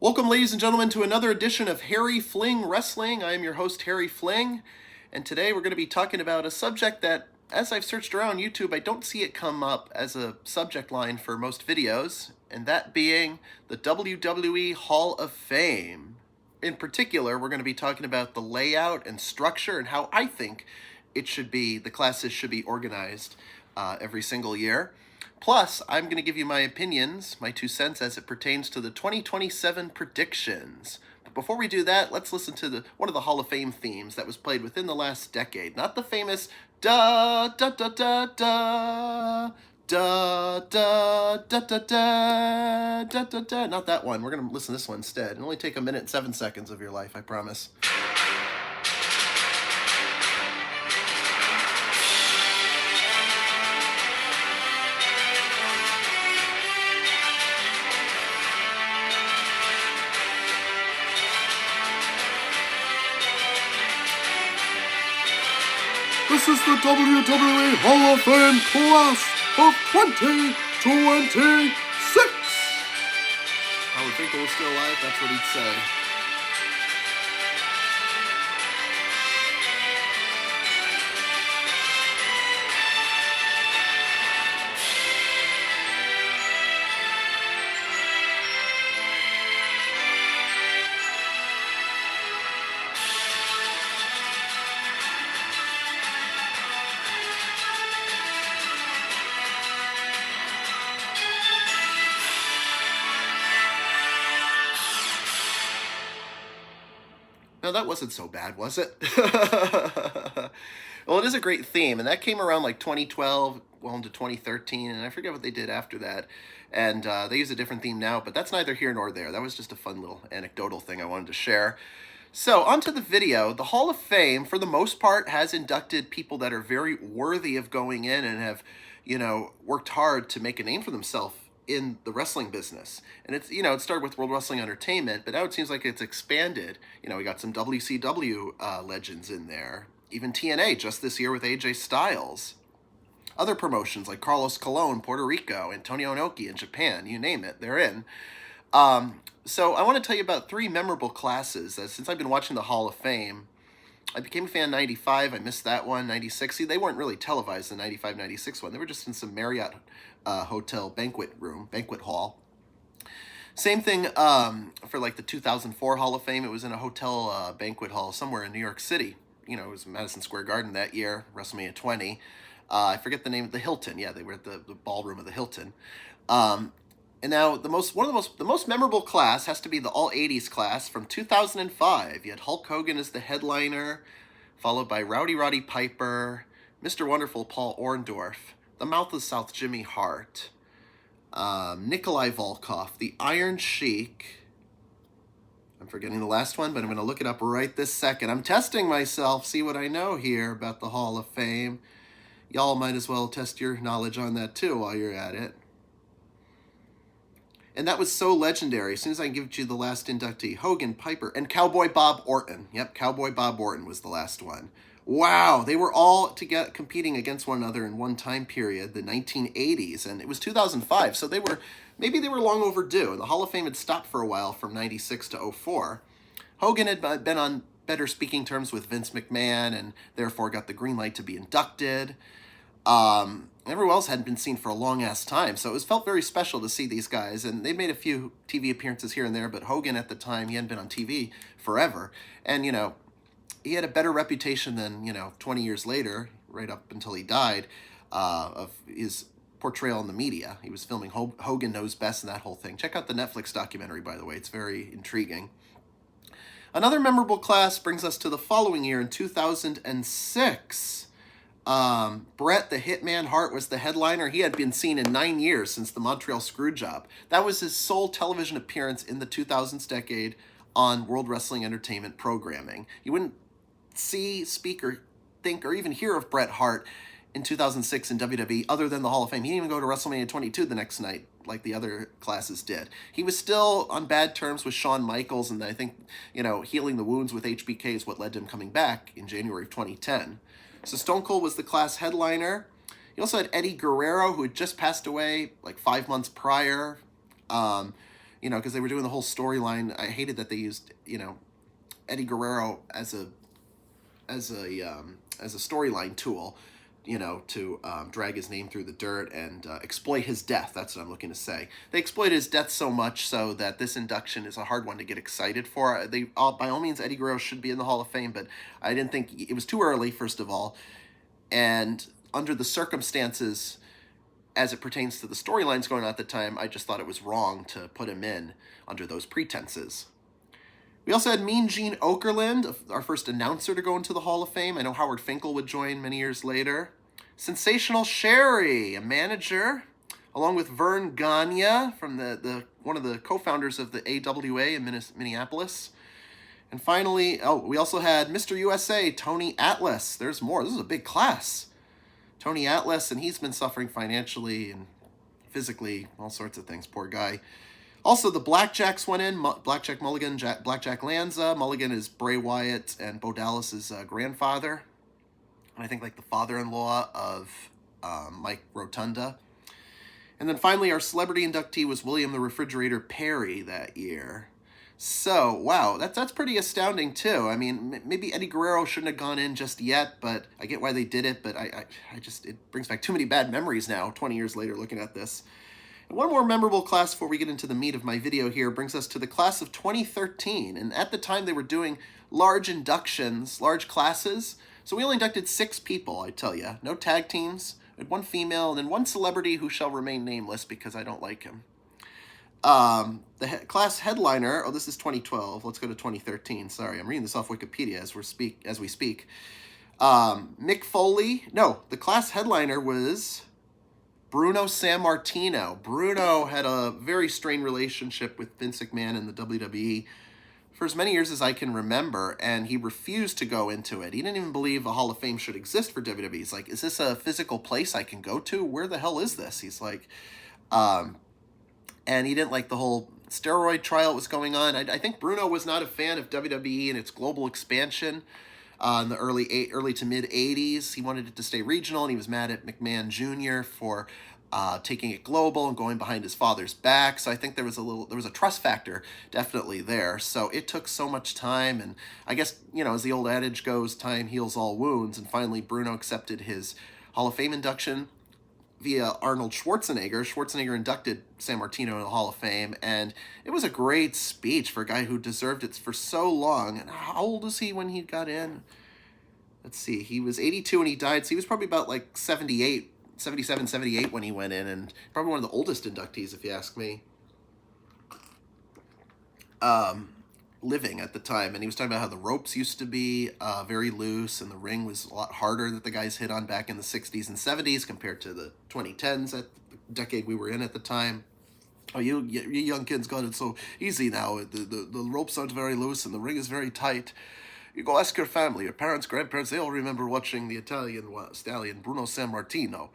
Welcome, ladies and gentlemen, to another edition of Harry Fling Wrestling. I am your host, Harry Fling, and today we're going to be talking about a subject that, as I've searched around YouTube, I don't see it come up as a subject line for most videos, and that being the WWE Hall of Fame. In particular, we're going to be talking about the layout and structure and how I think the classes should be organized every single year. Plus, I'm going to give you my opinions, my 2 cents, as it pertains to the 2027 predictions. But before we do that, let's listen to one of the Hall of Fame themes that was played within the last decade. Not the famous da da da da da da da da da da da da da. Not that one. We're going to listen to this one instead. It'll only take 1 minute and 7 seconds of your life, I promise. This is the WWE Hall of Fame class of 2026. I would think they were still alive, that's what he'd say. No, that wasn't so bad, was it? Well, it is a great theme, and that came around like 2012, well into 2013, and I forget what they did after that. And they use a different theme now, but that's neither here nor there. That was just a fun little anecdotal thing I wanted to share. So, onto the video. The Hall of Fame, for the most part, has inducted people that are very worthy of going in and have, worked hard to make a name for themselves in the wrestling business. And it's, it started with World Wrestling Entertainment, but now it seems like it's expanded. We got some WCW legends in there. Even TNA just this year with AJ Styles. Other promotions like Carlos Colon, Puerto Rico, Antonio Inoki in Japan, you name it, they're in. So I want to tell you about 3 memorable classes. Since I've been watching the Hall of Fame, I became a fan in 95. I missed that one. 96. See, they weren't really televised, the 95, 96 one. They were just in some Marriott hotel banquet hall. Same thing for like the 2004 Hall of Fame. It was in a hotel banquet hall somewhere in New York City. It was Madison Square Garden that year, WrestleMania 20. I forget the name of the Hilton. Yeah, they were at the ballroom of the Hilton. And now the most memorable class has to be the All 80s class from 2005. You had Hulk Hogan as the headliner, followed by Rowdy Roddy Piper, Mr. Wonderful Paul Orndorff, the Mouth of the South Jimmy Hart, Nikolai Volkov, the Iron Sheik. I'm forgetting the last one, but I'm going to look it up right this second. I'm testing myself, see what I know here about the Hall of Fame. Y'all might as well test your knowledge on that too while you're at it. And that was so legendary. As soon as I give you the last inductee, Hogan, Piper, and Cowboy Bob Orton. Yep, Cowboy Bob Orton was the last one. Wow, they were all competing against one another in one time period, the 1980s, and it was 2005, so maybe they were long overdue, and the Hall of Fame had stopped for a while from 96 to 04. Hogan had been on better speaking terms with Vince McMahon, and therefore got the green light to be inducted. Everyone else hadn't been seen for a long-ass time, so it felt very special to see these guys, and they made a few TV appearances here and there, but Hogan at the time, he hadn't been on TV forever, and, he had a better reputation than, 20 years later, right up until he died, of his portrayal in the media. He was filming Hogan Knows Best and that whole thing. Check out the Netflix documentary, by the way. It's very intriguing. Another memorable class brings us to the following year in 2006. Bret the Hitman Hart was the headliner. He had been seen in 9 years since the Montreal Screwjob. That was his sole television appearance in the 2000s decade on World Wrestling Entertainment programming. You wouldn't see, speak, or think, or even hear of Bret Hart in 2006 in WWE other than the Hall of Fame. He didn't even go to WrestleMania 22 the next night like the other classes did. He was still on bad terms with Shawn Michaels, and I think, healing the wounds with HBK is what led to him coming back in January of 2010. So Stone Cold was the class headliner. You also had Eddie Guerrero, who had just passed away like 5 months prior. you know, because they were doing the whole storyline. I hated that they used, you know, Eddie Guerrero as a storyline tool, you know, to drag his name through the dirt and exploit his death. That's what I'm looking to say. They exploited his death so much so that this induction is a hard one to get excited for. They by all means, Eddie Guerrero should be in the Hall of Fame, but I didn't think it was too early, first of all, and under the circumstances as it pertains to the storylines going on at the time, I just thought it was wrong to put him in under those pretenses. We also had Mean Gene Okerlund, our first announcer to go into the Hall of Fame. I know Howard Finkel would join many years later. Sensational Sherry, a manager, along with Vern Gagne from the one of the co-founders of the AWA in Minneapolis. And finally, we also had Mr. USA, Tony Atlas. There's more. This is a big class. Tony Atlas, and he's been suffering financially and physically, all sorts of things. Poor guy. Also, the Blackjacks went in. Blackjack Mulligan, Blackjack Lanza. Mulligan is Bray Wyatt and Bo Dallas's grandfather. And I think like the father-in-law of Mike Rotunda. And then finally, our celebrity inductee was William the Refrigerator Perry that year. So, wow, that's pretty astounding, too. I mean, maybe Eddie Guerrero shouldn't have gone in just yet, but I get why they did it. But I just, it brings back too many bad memories now, 20 years later, looking at this. One more memorable class before we get into the meat of my video here brings us to the class of 2013. And at the time, they were doing large inductions, large classes. So we only inducted 6 people, I tell you. No tag teams. We had 1 female and then 1 celebrity who shall remain nameless because I don't like him. Class headliner, this is 2012. Let's go to 2013. Sorry, I'm reading this off Wikipedia as we speak. Mick Foley. No, the class headliner was Bruno Sammartino. Bruno had a very strained relationship with Vince McMahon and the WWE for as many years as I can remember, and he refused to go into it. He didn't even believe a Hall of Fame should exist for WWE. He's like, is this a physical place I can go to? Where the hell is this? He's like, and he didn't like the whole steroid trial that was going on. I think Bruno was not a fan of WWE and its global expansion. In the early to mid 80s, he wanted it to stay regional, and he was mad at McMahon Jr. for taking it global and going behind his father's back. So I think there was a trust factor definitely there. So it took so much time, and I guess, you know, as the old adage goes, time heals all wounds. And finally, Bruno accepted his Hall of Fame induction via Arnold Schwarzenegger. Schwarzenegger inducted Sammartino in the Hall of Fame, and it was a great speech for a guy who deserved it for so long. And how old was he when he got in? Let's see, he was 82 when he died, so he was probably about like 77, 78 when he went in, and probably one of the oldest inductees, if you ask me, living at the time. And he was talking about how the ropes used to be very loose, and the ring was a lot harder that the guys hit on back in the 60s and 70s compared to the 2010s, at the decade we were in at the time. Oh, you young kids got it so easy now. The ropes aren't very loose, and the ring is very tight. You go ask your family, your parents, grandparents, they all remember watching the Italian stallion, Bruno Sammartino.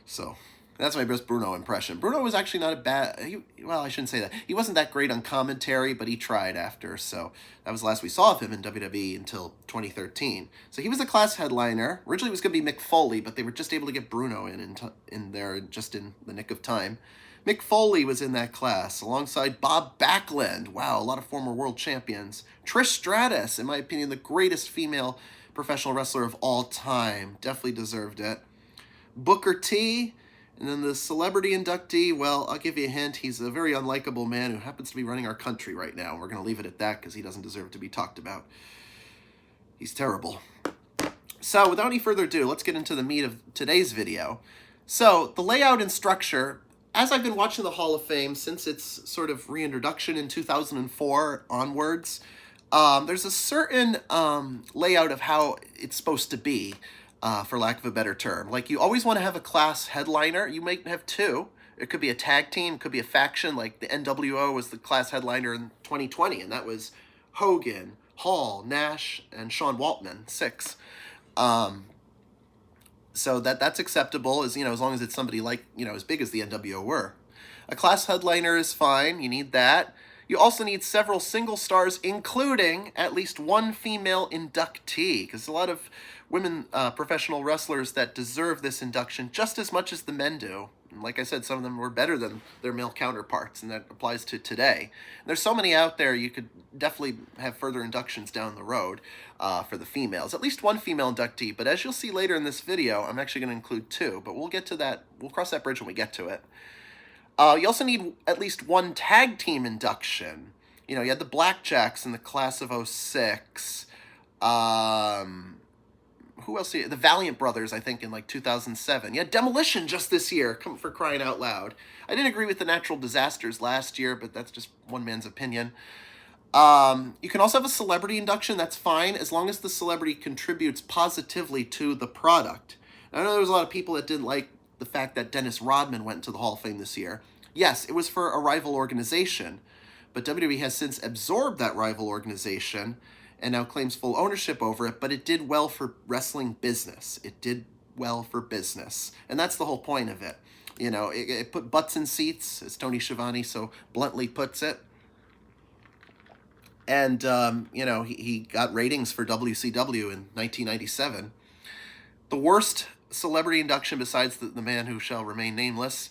So, that's my best Bruno impression. Bruno was actually not a bad, well, I shouldn't say that. He wasn't that great on commentary, but he tried after. So, that was the last we saw of him in WWE until 2013. So, he was a class headliner. Originally, it was going to be Mick Foley, but they were just able to get Bruno in there just in the nick of time. Mick Foley was in that class, alongside Bob Backlund. Wow, a lot of former world champions. Trish Stratus, in my opinion, the greatest female professional wrestler of all time. Definitely deserved it. Booker T, and then the celebrity inductee, well, I'll give you a hint. He's a very unlikable man who happens to be running our country right now. We're going to leave it at that because he doesn't deserve to be talked about. He's terrible. So, without any further ado, let's get into the meat of today's video. So, the layout and structure, as I've been watching the Hall of Fame since its sort of reintroduction in 2004 onwards, there's a certain layout of how it's supposed to be, for lack of a better term. Like, you always want to have a class headliner. You might have 2. It could be a tag team, it could be a faction. Like the NWO was the class headliner in 2020, and that was Hogan, Hall, Nash, and Sean Waltman, 6. So that's acceptable, as you know, as long as it's somebody like, you know, as big as the NWO were. A class headliner is fine. You need that. You also need several single stars, including at least 1 female inductee, because a lot of women professional wrestlers that deserve this induction just as much as the men do. And like I said, some of them were better than their male counterparts, and that applies to today. And there's so many out there, you could definitely have further inductions down the road for the females. At least one female inductee, but as you'll see later in this video, I'm actually going to include two, but we'll get to that. We'll cross that bridge when we get to it. You also need at least one tag team induction. You know, you had the Blackjacks in the class of 06. Who else? The Valiant Brothers, I think, in like 2007. Yeah, Demolition just this year, for crying out loud. I didn't agree with the Natural Disasters last year, but that's just one man's opinion. You can also have a celebrity induction. That's fine, as long as the celebrity contributes positively to the product. Now, I know there was a lot of people that didn't like the fact that Dennis Rodman went to the Hall of Fame this year. Yes, it was for a rival organization, but WWE has since absorbed that rival organization and now claims full ownership over it, but it did well for wrestling business. It did well for business. And that's the whole point of it. You know, it put butts in seats, as Tony Schiavone so bluntly puts it. And, you know, he got ratings for WCW in 1997. The worst celebrity induction, besides the man who shall remain nameless,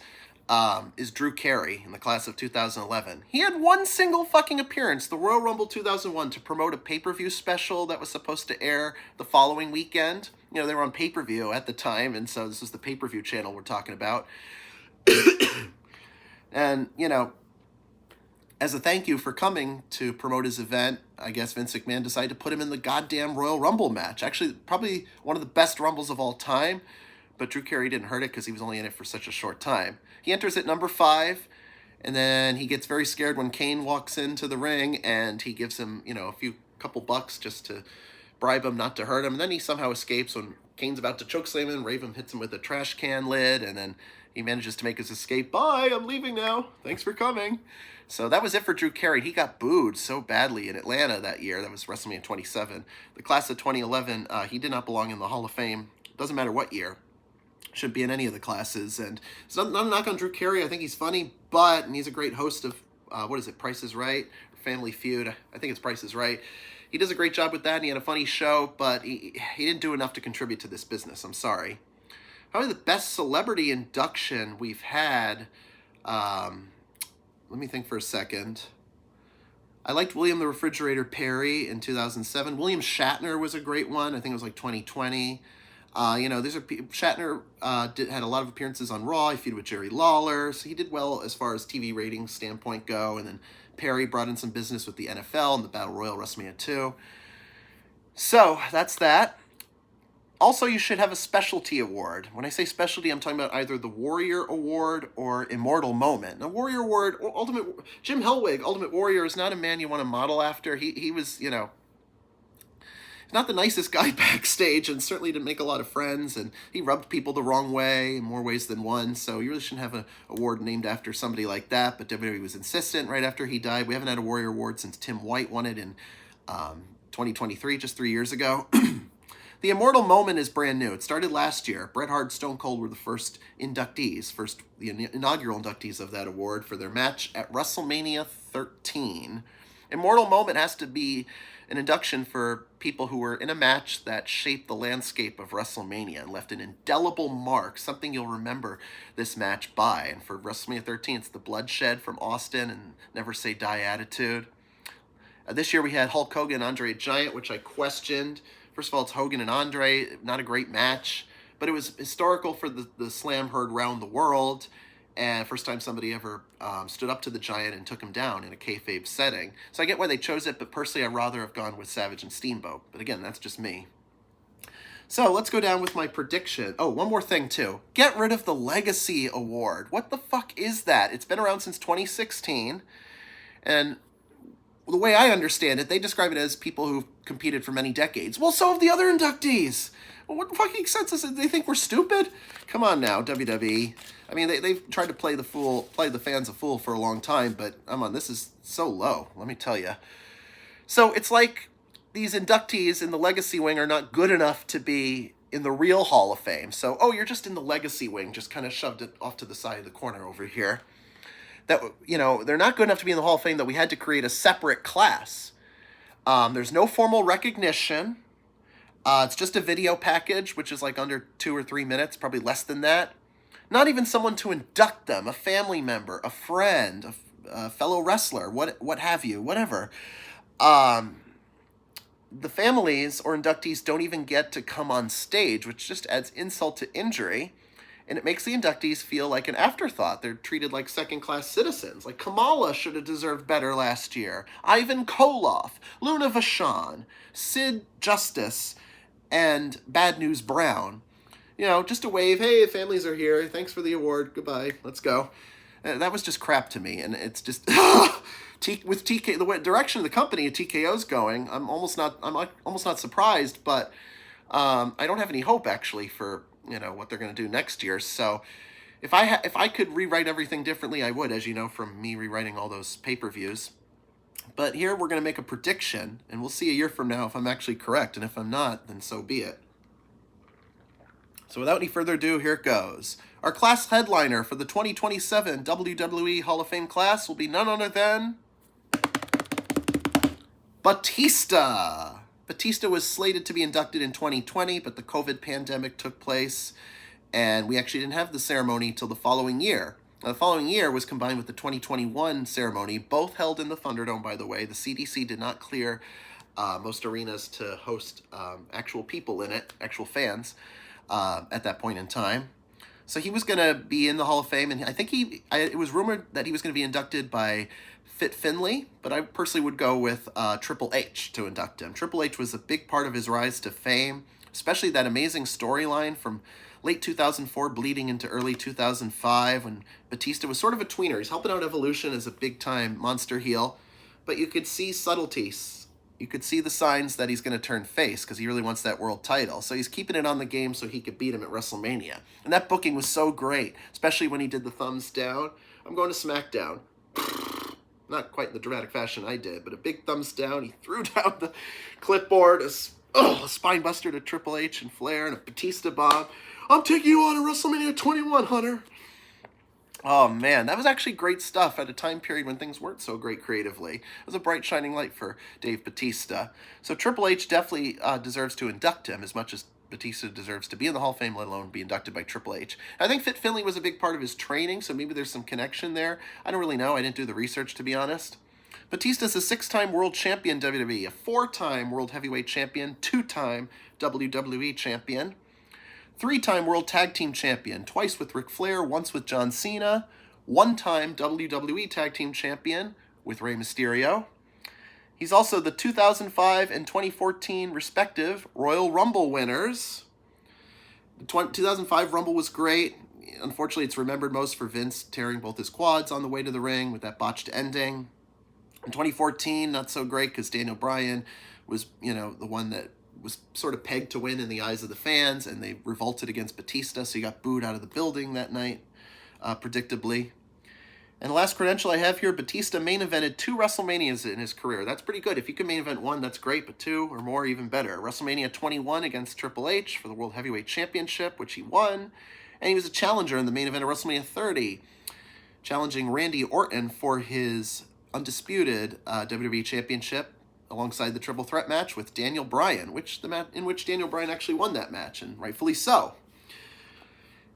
is Drew Carey in the class of 2011. He had one single fucking appearance, the Royal Rumble 2001, to promote a pay-per-view special that was supposed to air the following weekend. You know, they were on pay-per-view at the time, and so this was the pay-per-view channel we're talking about. And, you know, as a thank you for coming to promote his event, I guess Vince McMahon decided to put him in the goddamn Royal Rumble match. Actually, probably one of the best Rumbles of all time, but Drew Carey didn't hurt it because he was only in it for such a short time. He enters at number 5, and then he gets very scared when Kane walks into the ring, and he gives him, you know, couple bucks just to bribe him not to hurt him. And then he somehow escapes when Kane's about to chokeslam him. Raven hits him with a trash can lid, and then he manages to make his escape. Bye, I'm leaving now. Thanks for coming. So that was it for Drew Carey. He got booed so badly in Atlanta that year. That was WrestleMania 27. The class of 2011, he did not belong in the Hall of Fame. Doesn't matter what year. Shouldn't be in any of the classes. And it's not a knock on Drew Carey. I think he's funny, and he's a great host of, what is it, Price is Right? Family Feud. I think it's Price is Right. He does a great job with that, and he had a funny show, but he didn't do enough to contribute to this business. I'm sorry. Probably the best celebrity induction we've had, let me think for a second. I liked William the Refrigerator Perry in 2007. William Shatner was a great one. I think it was like 2020. You know, Shatner had a lot of appearances on Raw. He feuded with Jerry Lawler, so he did well as far as TV ratings standpoint go. And then Perry brought in some business with the NFL and the Battle Royal WrestleMania 2. So that's that. Also, you should have a specialty award. When I say specialty, I'm talking about either the Warrior Award or Immortal Moment. Now, Warrior Award, Jim Hellwig, Ultimate Warrior, is not a man you want to model after. He was, you know, not the nicest guy backstage, and certainly didn't make a lot of friends, and he rubbed people the wrong way in more ways than one, so you really shouldn't have an award named after somebody like that, but WWE was insistent right after he died. We haven't had a Warrior Award since Tim White won it in 2023, just 3 years ago. The Immortal Moment is brand new. It started last year. Bret Hart, Stone Cold were the first inductees, the inaugural inductees of that award for their match at WrestleMania 13. Immortal Moment has to be an induction for people who were in a match that shaped the landscape of WrestleMania and left an indelible mark, something you'll remember this match by. And for WrestleMania 13, it's the bloodshed from Austin and Never Say Die attitude. This year we had Hulk Hogan and Andre the Giant, which I questioned. First of all, it's Hogan and Andre, not a great match, but it was historical for the slam heard round the world, and first time somebody ever stood up to the Giant and took him down in a kayfabe setting. So I get why they chose it, but personally I'd rather have gone with Savage and Steamboat. But again, that's just me. So let's go down with my prediction. Oh, one more thing too. Get rid of the Legacy Award. What the fuck is that? It's been around since 2016, and the way I understand it, they describe it as people who've competed for many decades. Well, so have the other inductees. Well, what fucking sense is it? They think we're stupid? Come on now, WWE. I mean, they've tried to play the fans a fool for a long time, but come on, this is so low, let me tell you. So it's like these inductees in the Legacy Wing are not good enough to be in the real Hall of Fame. So, oh, you're just in the Legacy Wing, just kind of shoved it off to the side of the corner over here. That, you know, they're not good enough to be in the Hall of Fame that we had to create a separate class. There's no formal recognition. It's just a video package, which is like under 2 or 3 minutes, probably less than that. Not even someone to induct them, a family member, a friend, a fellow wrestler, what have you, whatever. Um, the families or inductees don't even get to come on stage, which just adds insult to injury. And it makes the inductees feel like an afterthought. They're treated like second-class citizens. Like Kamala should have deserved better last year. Ivan Koloff, Luna Vachon, Sid Justice, and Bad News Brown. You know, just a wave. Hey, families are here. Thanks for the award. Goodbye. Let's go. That was just crap to me. And it's just with TK, the direction of the company TKO's going, I'm almost not surprised. But I don't have any hope actually for what they're going to do next year. So if I could rewrite everything differently, I would, as you know from me rewriting all those pay-per-views. But here we're going to make a prediction, and we'll see a year from now if I'm actually correct. And if I'm not, then so be it. So without any further ado, here it goes. Our class headliner for the 2027 WWE Hall of Fame class will be none other than Batista. Batista was slated to be inducted in 2020, but the COVID pandemic took place, and we actually didn't have the ceremony till the following year. Now, the following year was combined with the 2021 ceremony, both held in the Thunderdome, by the way. The CDC did not clear most arenas to host actual people in it, actual fans, at that point in time. So he was going to be in the Hall of Fame, and I think it was rumored that he was going to be inducted by Fit Finlay, but I personally would go with Triple H to induct him. Triple H was a big part of his rise to fame, especially that amazing storyline from late 2004 bleeding into early 2005 when Batista was sort of a tweener. He's helping out Evolution as a big-time monster heel, but you could see subtleties. You could see the signs that he's going to turn face because he really wants that world title. So he's keeping it on the game so he could beat him at WrestleMania. And that booking was so great, especially when he did the thumbs down. I'm going to SmackDown. Not quite in the dramatic fashion I did, but a big thumbs down. He threw down the clipboard, a spine buster to Triple H and Flair, and a Batista bomb. I'm taking you on to WrestleMania 21, Hunter. Oh, man, that was actually great stuff at a time period when things weren't so great creatively. It was a bright, shining light for Dave Batista. So Triple H definitely deserves to induct him as much as Batista deserves to be in the Hall of Fame, let alone be inducted by Triple H. I think Fit Finlay was a big part of his training, so maybe there's some connection there. I don't really know. I didn't do the research, to be honest. Batista's a 6-time world champion WWE, a 4-time world heavyweight champion, 2-time WWE champion, 3-time world tag team champion, twice with Ric Flair, once with John Cena, 1-time WWE tag team champion with Rey Mysterio. He's also the 2005 and 2014 respective Royal Rumble winners. The 2005 Rumble was great. Unfortunately, it's remembered most for Vince tearing both his quads on the way to the ring with that botched ending. In 2014, not so great because Daniel Bryan was, the one that was sort of pegged to win in the eyes of the fans, and they revolted against Batista, so he got booed out of the building that night, predictably. And the last credential I have here, Batista main evented 2 WrestleManias in his career. That's pretty good. If you can main event 1, that's great, but 2 or more, even better. WrestleMania 21 against Triple H for the World Heavyweight Championship, which he won. And he was a challenger in the main event of WrestleMania 30, challenging Randy Orton for his undisputed WWE Championship alongside the triple threat match with Daniel Bryan, in which Daniel Bryan actually won that match, and rightfully so.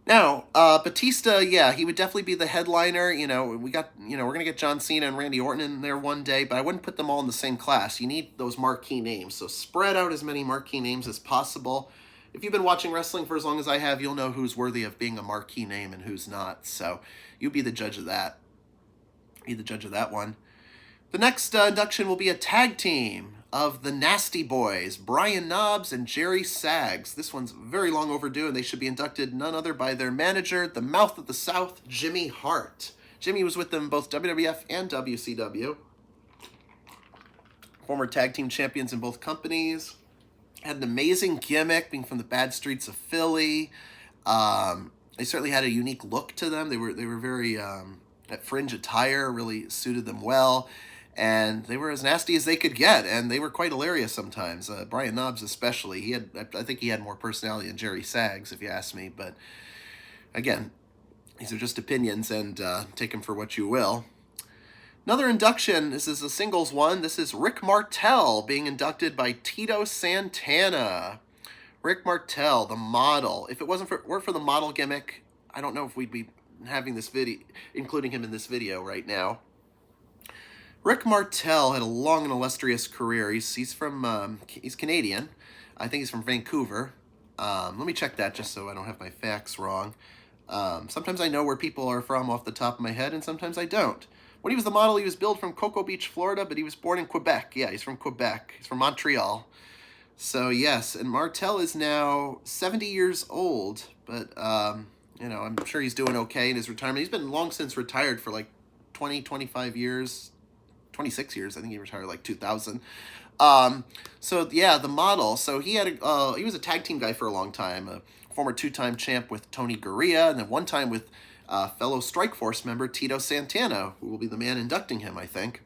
Now, Batista, he would definitely be the headliner. We're going to get John Cena and Randy Orton in there one day, but I wouldn't put them all in the same class. You need those marquee names, so spread out as many marquee names as possible. If you've been watching wrestling for as long as I have, you'll know who's worthy of being a marquee name and who's not, so you be the judge of that. Be the judge of that one. The next induction will be a tag team of the Nasty Boys, Brian Knobbs and Jerry Sags. This one's very long overdue, and they should be inducted none other by their manager, the Mouth of the South, Jimmy Hart. Jimmy was with them both WWF and WCW. Former tag team champions in both companies. Had an amazing gimmick, being from the bad streets of Philly. They certainly had a unique look to them. They were very that fringe attire really suited them well. And they were as nasty as they could get, and they were quite hilarious sometimes. Brian Knobbs especially. I think he had more personality than Jerry Sags, if you ask me. But again, these are just opinions, and take them for what you will. Another induction, this is a singles one. This is Rick Martel being inducted by Tito Santana. Rick Martel, the model. If it weren't for the model gimmick, I don't know if we'd be having this video, including him in this video right now. Rick Martel had a long and illustrious career. He's from he's Canadian. I think he's from Vancouver. Let me check that just so I don't have my facts wrong. Sometimes I know where people are from off the top of my head, and sometimes I don't. When he was the model, he was billed from Cocoa Beach, Florida, but he was born in Quebec. Yeah, he's from Quebec. He's from Montreal. So yes, and Martel is now 70 years old, but you know, I'm sure he's doing okay in his retirement. He's been long since retired for like 20, 25 years, 26 years. I think he retired like 2000. So yeah, the model. So he had he was a tag team guy for a long time, a former two-time champ with Tony Gurria, and then one time with fellow Strikeforce member Tito Santana, who will be the man inducting him, I think.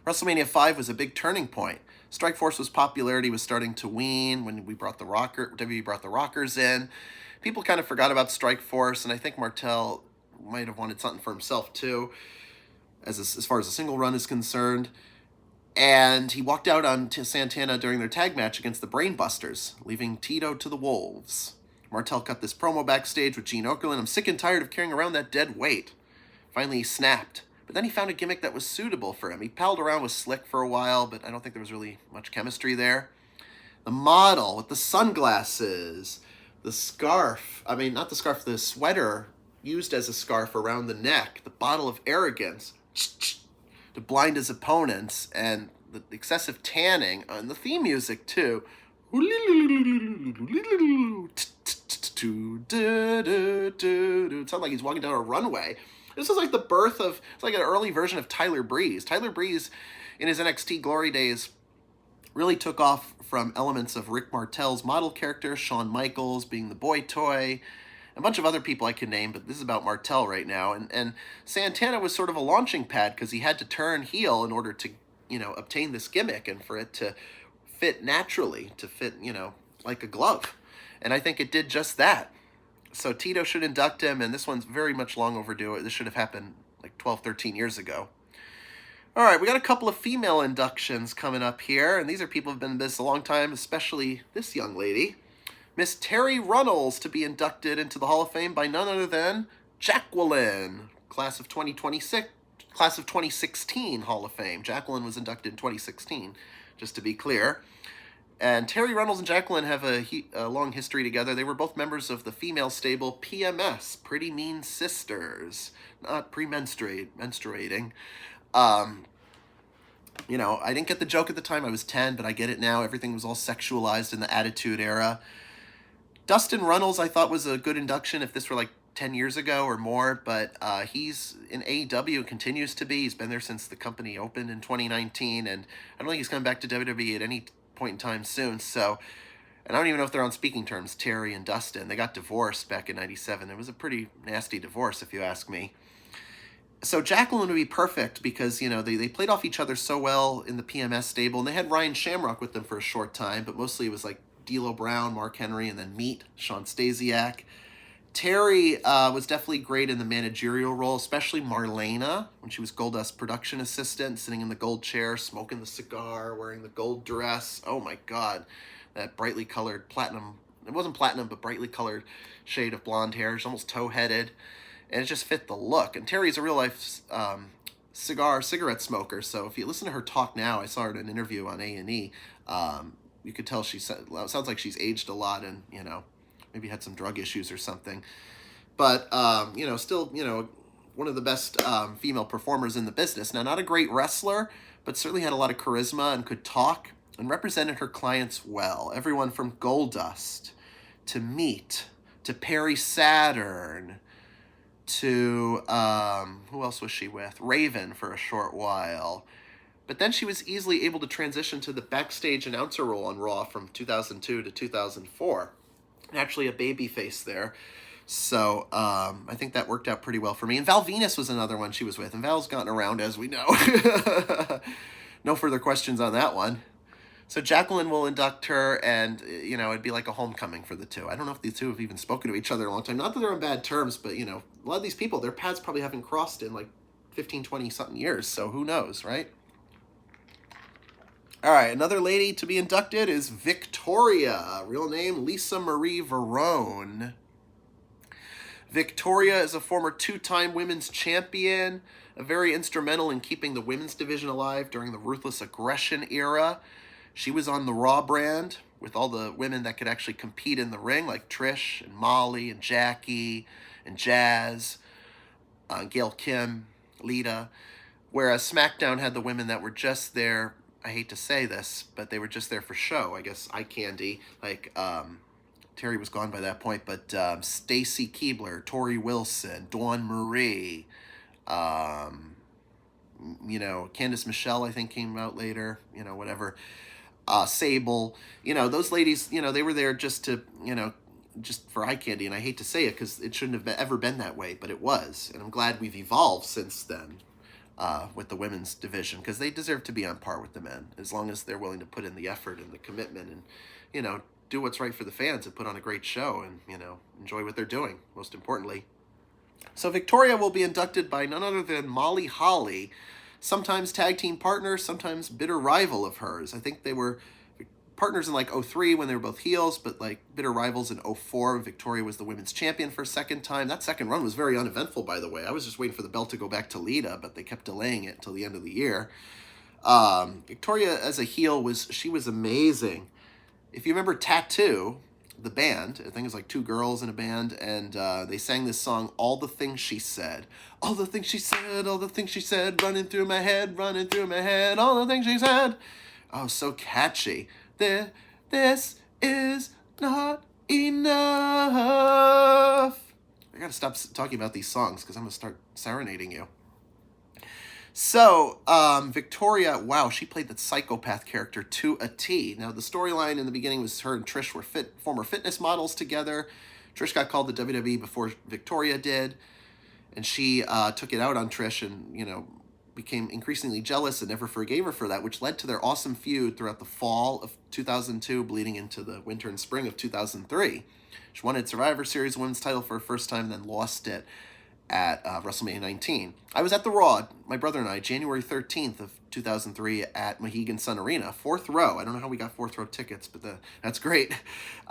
WrestleMania 5 was a big turning point. Strikeforce's popularity was starting to wane when we brought the WWE brought the Rockers in. People kind of forgot about Strikeforce, and I think Martel might have wanted something for himself too, as far as a single run is concerned. And he walked out on Santana during their tag match against the Brainbusters, leaving Tito to the Wolves. Martel cut this promo backstage with Gene Okerlund. I'm sick and tired of carrying around that dead weight. Finally, he snapped. But then he found a gimmick that was suitable for him. He palled around with Slick for a while, but I don't think there was really much chemistry there. The model with the sunglasses, the scarf, I mean, not the scarf, the sweater used as a scarf around the neck, the bottle of arrogance, to blind his opponents, and the excessive tanning, and the theme music too. It sounds like he's walking down a runway. This is like the birth of, it's like an early version of Tyler Breeze. Tyler Breeze, in his NXT glory days, really took off from elements of Rick Martel's model character, Shawn Michaels being the boy toy, a bunch of other people I could name, but this is about Martel right now. And Santana was sort of a launching pad because he had to turn heel in order to, you know, obtain this gimmick and for it to fit naturally, to fit, you know, like a glove. And I think it did just that. So Tito should induct him, and this one's very much long overdue. This should have happened like 12, 13 years ago. All right, we got a couple of female inductions coming up here, and these are people who've been in this a long time, especially this young lady. Miss Terry Runnels to be inducted into the Hall of Fame by none other than Jacqueline, class of 2016 Hall of Fame. Jacqueline was inducted in 2016, just to be clear. And Terry Runnels and Jacqueline have a long history together. They were both members of the female stable PMS, Pretty Mean Sisters, not menstruating. You know, I didn't get the joke at the time. I was 10, but I get it now. Everything was all sexualized in the Attitude Era. Dustin Runnels, I thought, was a good induction if this were like 10 years ago or more, but he's in AEW, continues to be. He's been there since the company opened in 2019, and I don't think he's coming back to WWE at any point in time soon. So, and I don't even know if they're on speaking terms, Terry and Dustin. They got divorced back in 97. It was a pretty nasty divorce, if you ask me. So Jacqueline would be perfect because, you know, they played off each other so well in the PMS stable, and they had Ryan Shamrock with them for a short time, but mostly it was like D'Lo Brown, Mark Henry, and then Meat, Sean Stasiak. Terry was definitely great in the managerial role, especially Marlena, when she was Goldust's production assistant, sitting in the gold chair, smoking the cigar, wearing the gold dress. Oh my God, that brightly colored platinum, it wasn't platinum, but brightly colored shade of blonde hair. She's almost toe-headed, and it just fit the look. And Terry's a real-life cigarette smoker, so if you listen to her talk now, I saw her in an interview on A&E, you could tell it sounds like she's aged a lot and, you know, maybe had some drug issues or something. But, you know, still, you know, one of the best female performers in the business. Now, not a great wrestler, but certainly had a lot of charisma and could talk and represented her clients well. Everyone from Goldust to Meat to Perry Saturn to, who else was she with? Raven for a short while. But then she was easily able to transition to the backstage announcer role on Raw from 2002 to 2004. Actually a baby face there. So I think that worked out pretty well for me. And Val Venus was another one she was with. And Val's gotten around, as we know. No further questions on that one. So Jacqueline will induct her, and, you know, it'd be like a homecoming for the two. I don't know if the two have even spoken to each other in a long time. Not that they're on bad terms, but, you know, a lot of these people, their paths probably haven't crossed in like 15, 20-something years. So who knows, right? All right, another lady to be inducted is Victoria, real name Lisa Marie Verone. Victoria is a former two-time women's champion, very instrumental in keeping the women's division alive during the Ruthless Aggression era. She was on the Raw brand with all the women that could actually compete in the ring, like Trish and Molly and Jackie and Jazz, Gail Kim, Lita. Whereas SmackDown had the women that were just there, I hate to say this, but they were just there for show. I guess eye candy, like Terry was gone by that point, but Stacy Keibler, Tori Wilson, Dawn Marie, Candice Michelle, I think, came out later, whatever. Sable, those ladies, they were there just to, just for eye candy. And I hate to say it because it shouldn't have ever been that way, but it was. And I'm glad we've evolved since then with the women's division, because they deserve to be on par with the men as long as they're willing to put in the effort and the commitment and, do what's right for the fans and put on a great show and, enjoy what they're doing, most importantly. So Victoria will be inducted by none other than Molly Holly, sometimes tag team partner, sometimes bitter rival of hers. I think they were partners in like 03 when they were both heels, but like bitter rivals in 04. Victoria was the women's champion for a second time. That second run was very uneventful, by the way. I was just waiting for the belt to go back to Lita, but they kept delaying it until the end of the year. Victoria as a heel she was amazing. If you remember Tattoo, the band, I think it was like two girls in a band, and they sang this song, All the Things She Said. All the things she said, all the things she said, running through my head, all the things she said. Oh, so catchy. This is not enough. I gotta stop talking about these songs because I'm gonna start serenading you. So, Victoria, wow, she played the psychopath character to a T. Now, the storyline in the beginning was her and Trish were former fitness models together. Trish got called to WWE before Victoria did, and she took it out on Trish and, became increasingly jealous and never forgave her for that, which led to their awesome feud throughout the fall of 2002, bleeding into the winter and spring of 2003. She won its Survivor Series women's title for the first time, then lost it at WrestleMania 19. I was at the Raw, my brother and I, January 13th of 2003 at Mohegan Sun Arena, 4th row. I don't know how we got 4th row tickets, but that's great.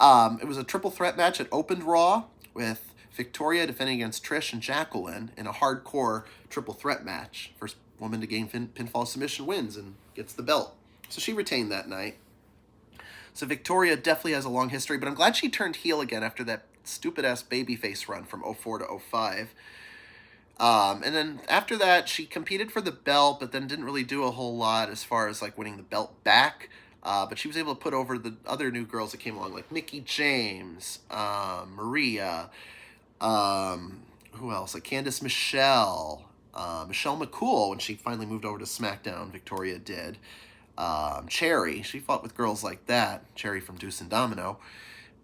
It was a triple threat match. It opened Raw with Victoria defending against Trish and Jacqueline in a hardcore triple threat match. First woman to gain pinfall submission wins and gets the belt. So she retained that night. So Victoria definitely has a long history, but I'm glad she turned heel again after that stupid-ass babyface run from 04 to 05. And then after that, she competed for the belt, but then didn't really do a whole lot as far as like winning the belt back. But she was able to put over the other new girls that came along, like Mickie James, Maria, who else? Like Candice Michelle, Michelle McCool when she finally moved over to SmackDown. Victoria did. Cherry, she fought with girls like that. Cherry from Deuce and Domino.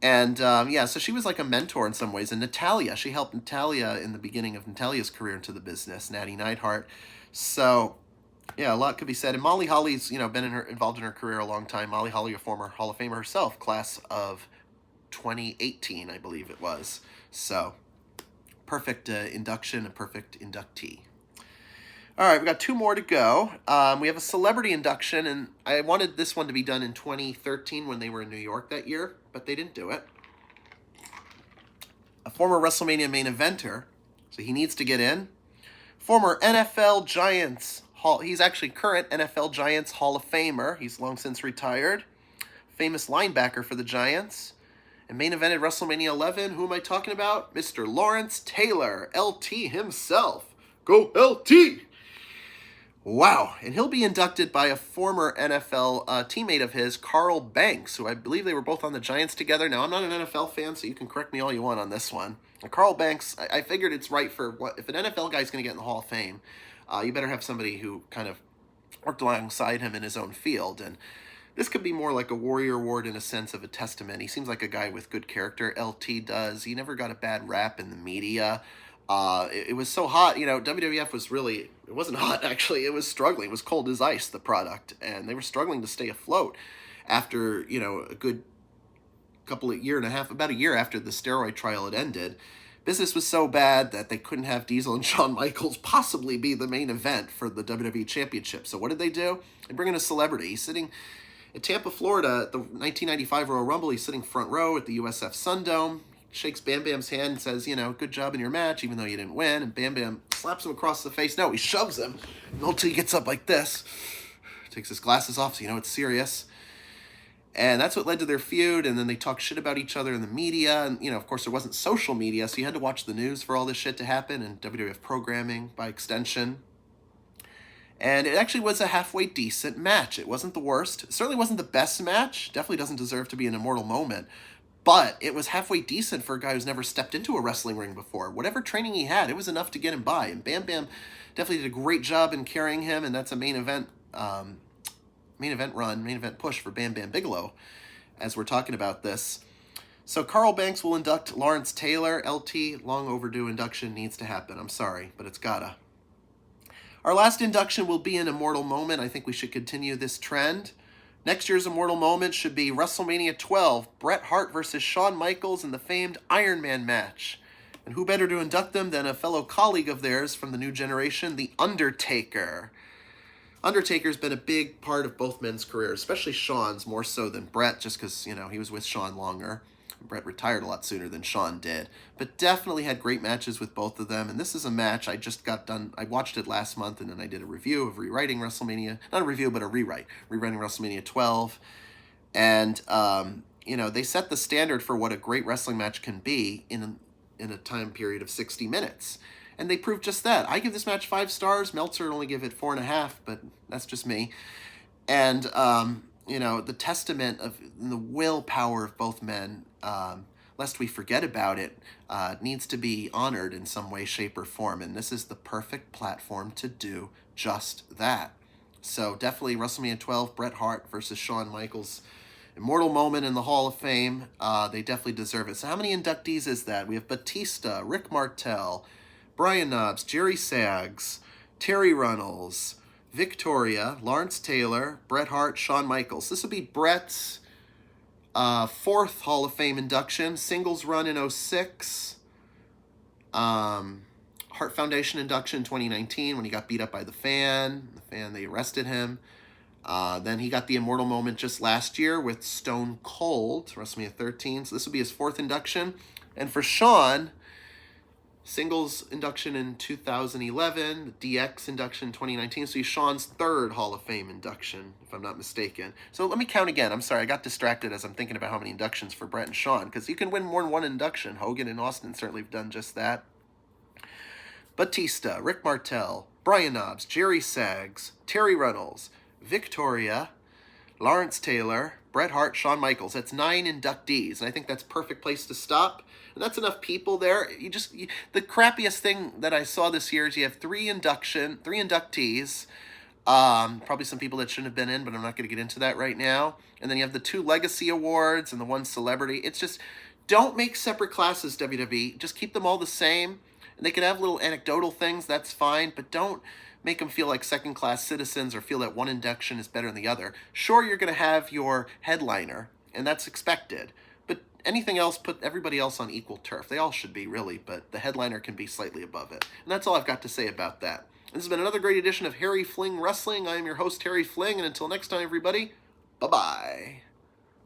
And, so she was like a mentor in some ways. And Natalya, she helped Natalya in the beginning of Natalya's career into the business, Natty Neidhart. So, yeah, a lot could be said. And Molly Holly's, been involved in her career a long time. Molly Holly, a former Hall of Famer herself, class of 2018, I believe it was. So, perfect induction, a perfect inductee. All right, we got two more to go. We have a celebrity induction, and I wanted this one to be done in 2013 when they were in New York that year, but they didn't do it. A former WrestleMania main eventer, so he needs to get in. Former NFL Giants, he's actually current NFL Giants Hall of Famer. He's long since retired. Famous linebacker for the Giants. And main evented WrestleMania 11. Who am I talking about? Mr. Lawrence Taylor, LT himself. Go LT! Wow, and he'll be inducted by a former NFL teammate of his, Carl Banks, who I believe they were both on the Giants together. Now, I'm not an NFL fan, so you can correct me all you want on this one. And Carl Banks, I figured it's right for if an NFL guy's going to get in the Hall of Fame, you better have somebody who kind of worked alongside him in his own field. And this could be more like a Warrior Award in a sense of a testament. He seems like a guy with good character. LT does. He never got a bad rap in the media. It was so hot, WWF was really, it wasn't hot actually, it was struggling. It was cold as ice, the product, and they were struggling to stay afloat after, a good about a year after the steroid trial had ended. Business was so bad that they couldn't have Diesel and Shawn Michaels possibly be the main event for the WWE Championship. So what did they do? They bring in a celebrity. He's sitting in Tampa, Florida at the 1995 Royal Rumble. He's sitting front row at the USF Sundome. shakes Bam Bam's hand and says, good job in your match, even though you didn't win. And Bam Bam slaps him across the face. No, he shoves him until he gets up like this. Takes his glasses off so it's serious. And that's what led to their feud, and then they talk shit about each other in the media, and, of course, there wasn't social media, so you had to watch the news for all this shit to happen, and WWF programming by extension. And it actually was a halfway decent match. It wasn't the worst. It certainly wasn't the best match. Definitely doesn't deserve to be an immortal moment. But it was halfway decent for a guy who's never stepped into a wrestling ring before. Whatever training he had, it was enough to get him by. And Bam Bam definitely did a great job in carrying him, and that's a main event push for Bam Bam Bigelow as we're talking about this. So Carl Banks will induct Lawrence Taylor. LT, long overdue induction needs to happen. I'm sorry, but it's gotta. Our last induction will be an immortal moment. I think we should continue this trend. Next year's immortal moment should be WrestleMania 12, Bret Hart versus Shawn Michaels in the famed Iron Man match. And who better to induct them than a fellow colleague of theirs from the new generation, The Undertaker. Undertaker's been a big part of both men's careers, especially Shawn's, more so than Bret, just because, he was with Shawn longer. Bret retired a lot sooner than Shawn did, but definitely had great matches with both of them. And this is a match I just got done. I watched it last month, and then I did a review of rewriting WrestleMania. Not a review, but a rewriting WrestleMania 12. And, they set the standard for what a great wrestling match can be in a time period of 60 minutes. And they proved just that. I give this match 5 stars. Meltzer would only give it 4.5, but that's just me. And, the testament of the willpower of both men, lest we forget about it, needs to be honored in some way, shape, or form. And this is the perfect platform to do just that. So definitely WrestleMania 12, Bret Hart versus Shawn Michaels. Immortal moment in the Hall of Fame. They definitely deserve it. So how many inductees is that? We have Batista, Rick Martel, Brian Knobbs, Jerry Saggs, Terry Runnels, Victoria, Lawrence Taylor, Bret Hart, Shawn Michaels. This will be Bret's 4th Hall of Fame induction, singles run in 2006, Hart Foundation induction 2019 when he got beat up by the fan, they arrested him. Then he got the immortal moment just last year with Stone Cold, WrestleMania 13. So this will be his 4th induction. And for Shawn, singles induction in 2011, the DX induction in 2019. So he's Shawn's 3rd Hall of Fame induction, if I'm not mistaken. So let me count again. I'm sorry, I got distracted as I'm thinking about how many inductions for Bret and Shawn, because you can win more than one induction. Hogan and Austin certainly have done just that. Batista, Rick Martel, Brian Knobbs, Jerry Saggs, Terry Runnels, Victoria, Lawrence Taylor, Bret Hart, Shawn Michaels. That's 9 inductees, and I think that's a perfect place to stop. And that's enough people there. The crappiest thing that I saw this year is you have 3 inductees. Probably some people that shouldn't have been in, but I'm not going to get into that right now. And then you have the 2 legacy awards and the 1 celebrity. It's just, don't make separate classes, WWE. Just keep them all the same. And they can have little anecdotal things, that's fine, but don't make them feel like second-class citizens or feel that one induction is better than the other. Sure, you're going to have your headliner, and that's expected. But anything else, put everybody else on equal turf. They all should be, really, but the headliner can be slightly above it. And that's all I've got to say about that. This has been another great edition of Harry Fling Wrestling. I am your host, Harry Fling, and until next time, everybody, bye-bye.